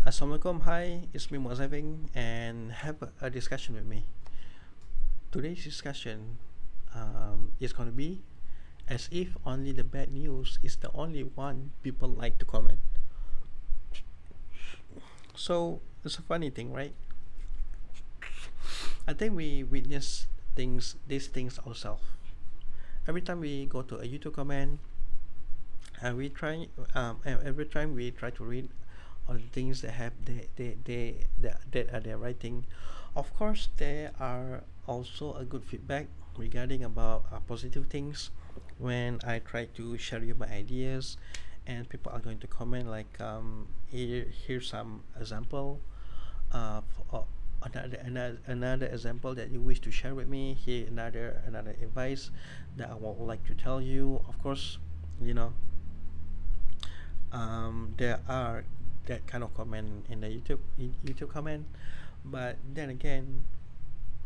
Assalamualaikum, hi, it's me Mozaving and have a discussion with me. Today's discussion is going to be as if only the bad news is the only one people like to comment. So it's a funny thing, right? I think we witness these things ourselves. Every time we go to a YouTube comment, and we try every time we try to read all the things that have that are their writing. Of course there are also a good feedback regarding about positive things when I try to share you my ideas, and people are going to comment like here's some example uh, another example that you wish to share with me. Here another advice that I would like to tell you. Of course, you know, there are that kind of comment in the YouTube comment, but then again,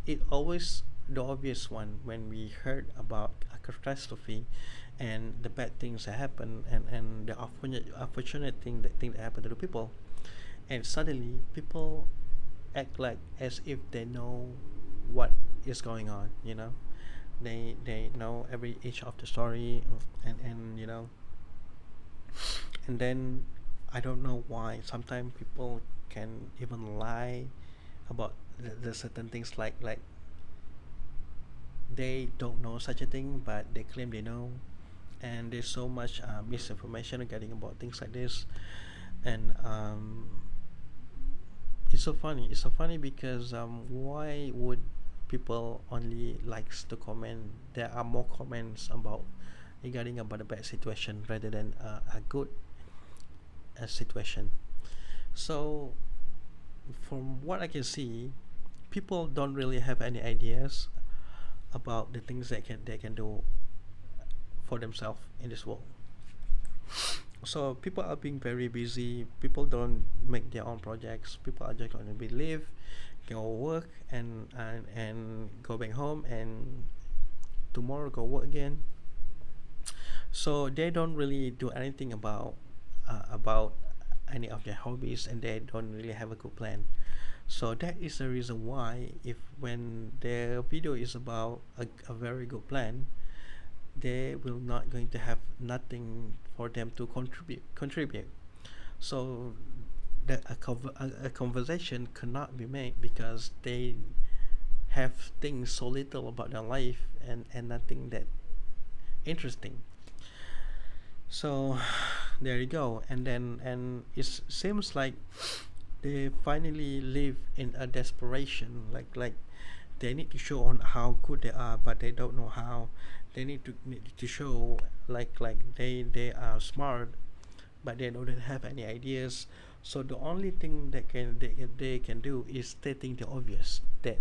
it always the obvious one when we heard about a catastrophe and the bad things that happen, and the unfortunate thing that happened to the people, and suddenly people act like as if they know what is going on. They know every each of the story, and and then I don't know why sometimes people can even lie about the certain things, like they don't know such a thing but they claim they know, and there's so much misinformation regarding about things like this. And it's so funny because why would people only likes to comment? There are more comments about regarding about a bad situation rather than a good situation. So from what I can see, people don't really have any ideas about the things they can do for themselves in this world. So people are being very busy. People don't make their own projects. People are just going to be live, go work, and go back home, and tomorrow go work again. So they don't really do anything about any of their hobbies, and they don't really have a good plan. So that is the reason why, if when their video is about a very good plan, they will not going to have nothing for them to contribute. So a conversation cannot be made because they have things so little about their life, and nothing that interesting. So there you go. And it seems like they finally live in a desperation, like they need to show on how good they are, but they don't know how. They need to show like they are smart, but they don't have any ideas. So the only thing they can do is stating the obvious, that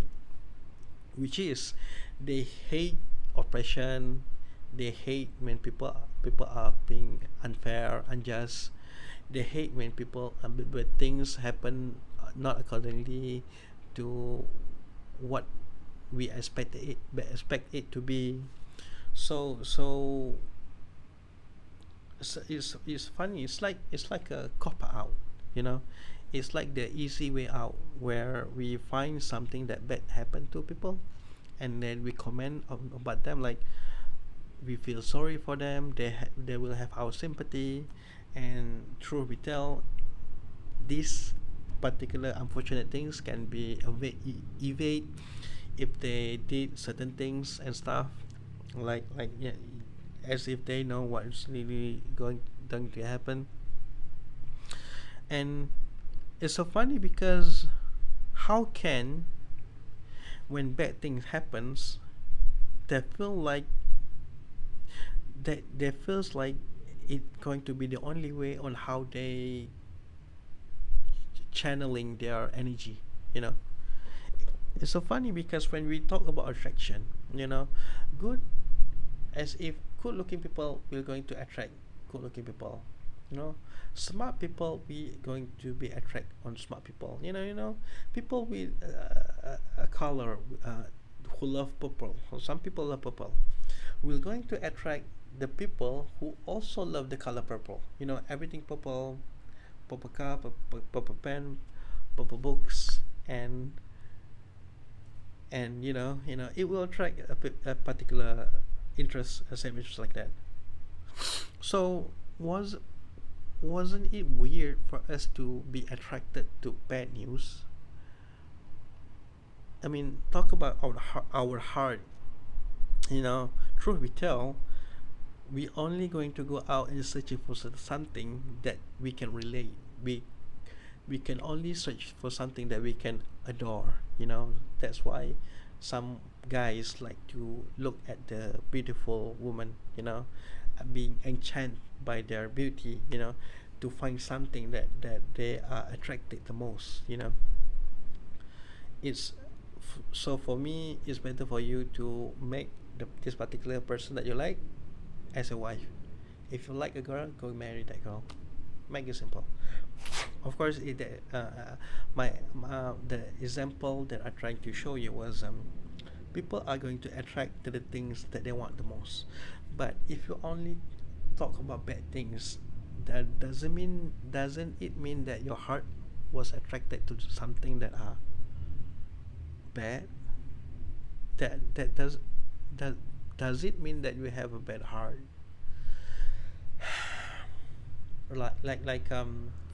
which is they hate oppression. They hate when people are being unfair, unjust. They hate when people when things happen not accordingly to what we expect it to be. So it's funny. It's like a cop out, you know. It's like the easy way out, where we find something that bad happened to people, and then we comment about them, like we feel sorry for them. They will have our sympathy, and truth we tell, these particular unfortunate things can be evade if they did certain things and stuff, like yeah, as if they know what's really going to happen. And it's so funny because how can, when bad things happens, they feel like they feels like it going to be the only way on how they channeling their energy, you know. It's so funny because when we talk about attraction, you know, good, as if good looking people will going to attract good looking people, you know. Smart people we going to be attract on smart people, people with a color, who love purple, or some people love purple, we're going to attract the people who also love the color purple, everything purple. pop a cup, pop a pen, pop a books, and it will attract a particular interest, same interest like that. So was wasn't it weird for us to be attracted to bad news? I mean, talk about our heart. Truth be tell, we only going to go out and searching for something that we can relate. We can only search for something that we can adore. That's why some guys like to look at the beautiful woman, being enchanted by their beauty, to find something that they are attracted the most. It's so for me, it's better for you to make this particular person that you like as a wife. If you like a girl, go marry that girl. Make it simple. Of course, the example that I tried to show you was, people are going to attract to the things that they want the most. But if you only talk about bad things, that doesn't it mean that your heart was attracted to something that are bad? That does it mean that you have a bad heart?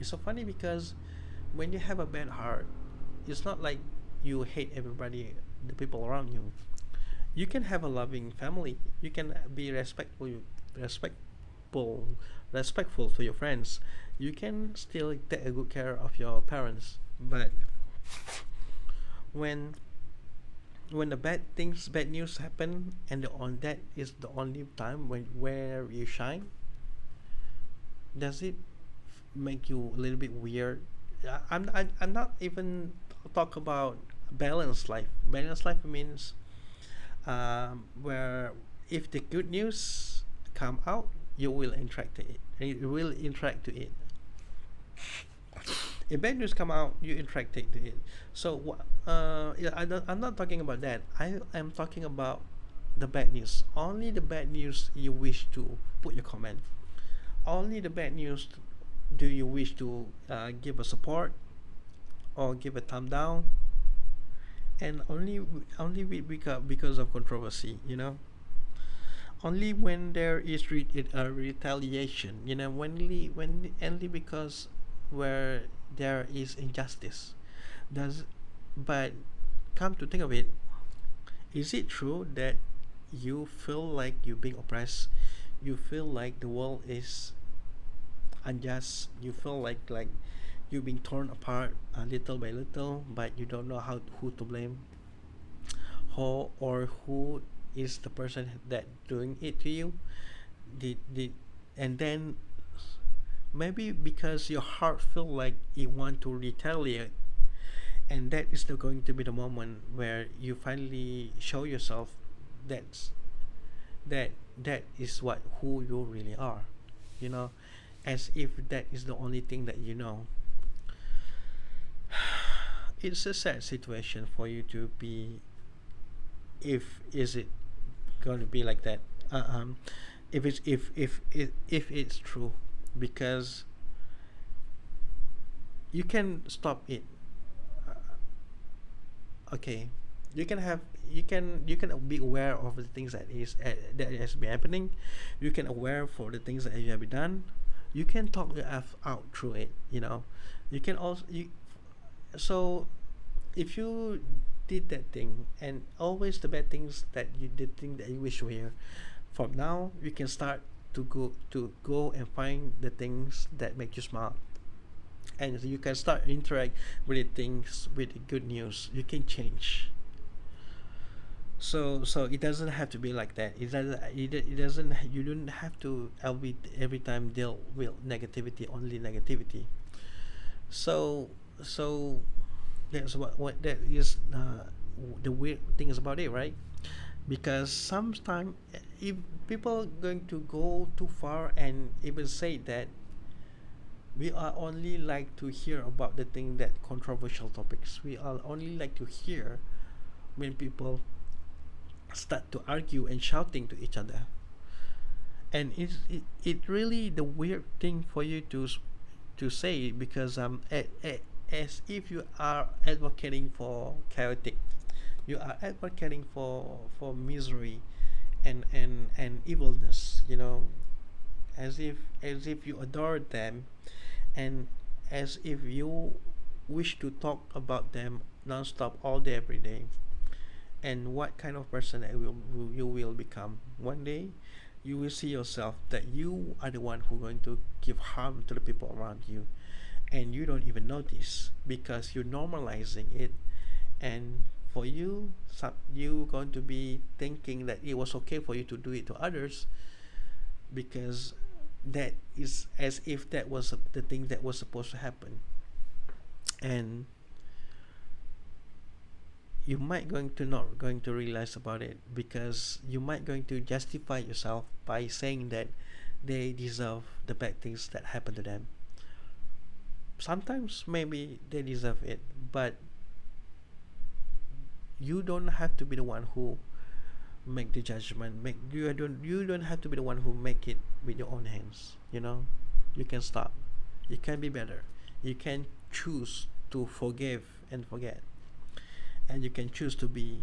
It's so funny because when you have a bad heart, it's not like you hate everybody, the people around you. You can have a loving family. You can be respectful respectful to your friends. You can still take a good care of your parents. But when when the bad news happen, and on that is the only time where you shine, does it make you a little bit weird? I'm not even talk about balanced life. Balanced life means, where if the good news come out, you will interact to it. You will interact to it. If bad news come out, you interact to it. So yeah, I'm not talking about that. I am talking about the bad news. Only the bad news you wish to put your comment. Only the bad news do you wish to give a support or give a thumb down, and only because of controversy. Only when there is a retaliation. When only because where there is injustice. Does But come to think of it, is it true that you feel like you're being oppressed? You feel like the world is unjust. You feel like you're being torn apart, little by little, but you don't know who to blame, who is the person that doing it to you. Did And then maybe because your heart feel like you want to retaliate, and that is going to be the moment where you finally show yourself that's that that is what who you really are. you know as if that is the only thing that you know. It's a sad situation for you to be, if is it going to be like that. If it's true, because you can stop it. Okay, you can be aware of the things that has been happening. You can aware for the things that you have done. You can talk the f out through it. You can also you So if you did that thing, and always the bad things that you did think that you wish were, from now you can start to go and find the things that make you smile, and you can start interact with the things with the good news. You can change. So it doesn't have to be like that. It doesn't You don't have to every time deal with negativity, only negativity. So so that's what that is, the weird thing is about it, right? Because sometimes, if people going to go too far and even say that we are only like to hear about the thing that controversial topics, we are only like to hear when people start to argue and shouting to each other. And it really the weird thing for you to say it because as if you are advocating for chaotic, you are advocating for misery and evilness, you know, as if you adore them, and as if you wish to talk about them nonstop all day every day. And what kind of person that you will become one day? You will see yourself that you are the one who going to give harm to the people around you, and you don't even notice because you're normalizing it. And for you, you going to be thinking that it was okay for you to do it to others, because that is as if that was the thing that was supposed to happen. And you might going to not going to realize about it because you might going to justify yourself by saying that they deserve the bad things that happen to them. Sometimes maybe they deserve it, but you don't have to be the one who make the judgment. Make you don't have to be the one who make it with your own hands, you know. You can stop, you can be better, you can choose to forgive and forget, and you can choose to be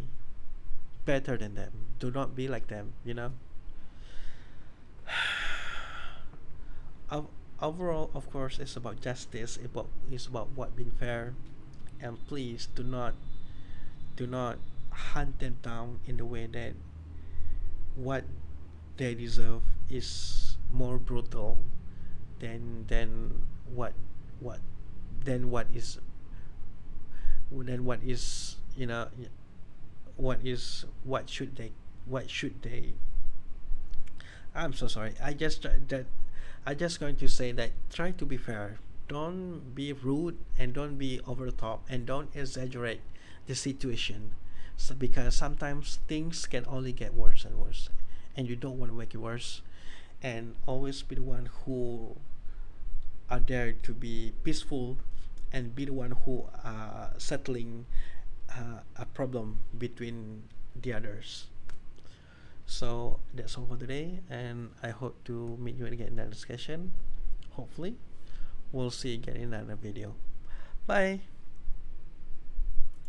better than them. Do not be like them, you know. Overall, of course, it's about justice. It's about what being fair, and please do not hunt them down in the way that what they deserve is more brutal than what than what is you know what should they. I'm so sorry. I just going to say that try to be fair. Don't be rude and don't be over the top and don't exaggerate the situation. So because sometimes things can only get worse and worse, and you don't want to make it worse. And always be the one who are there to be peaceful and be the one who are settling a problem between the others. So that's all for today, and I hope to meet you again in another discussion. Hopefully, we'll see you again in another video. Bye.